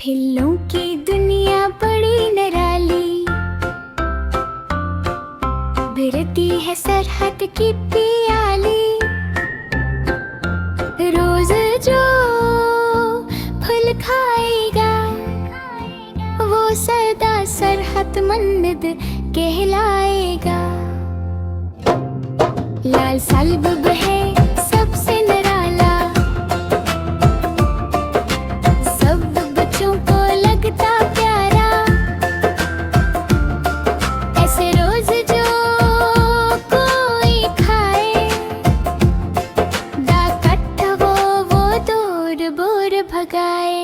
फिल्लों की दुनिया बड़ी निराली, भिरती है सरहद की पियाली। रोज जो फल खाएगा वो सदा सरहतमंद कहलाएगा। लाल सालबब है सबसे निराला, सब बच्चों को लगता प्यारा। ऐसे रोज जो कोई खाए, डाकट वो दूर दूर भगाए।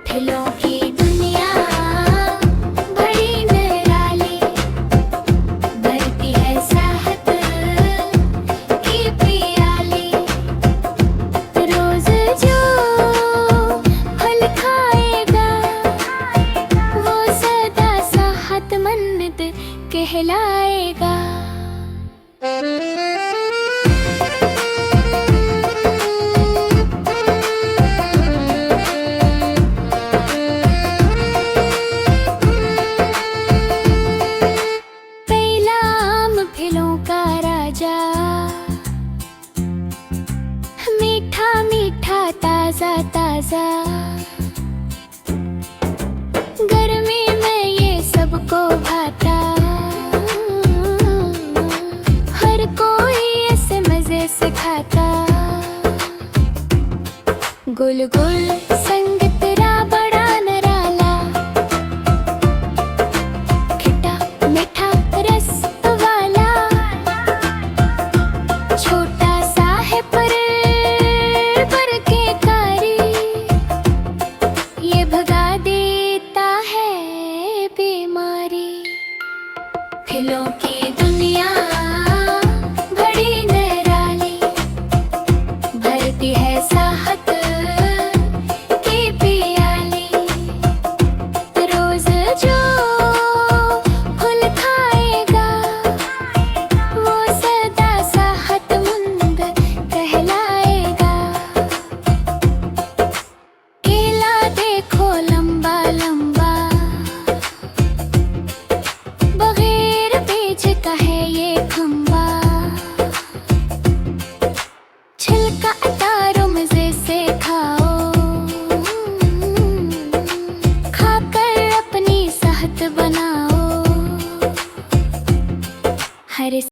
फिलों की दुनिया बड़ी निराली, भरती है चाहत की पियाली। रोज जो फल खाएगा वो सदा सेहतमंद कहलाएगा। फिलों का राजा, मीठा मीठा ताजा ताजा। गर्मी में ये सबको भाता, हर कोई ऐसे मजे से खाता। गुल गुल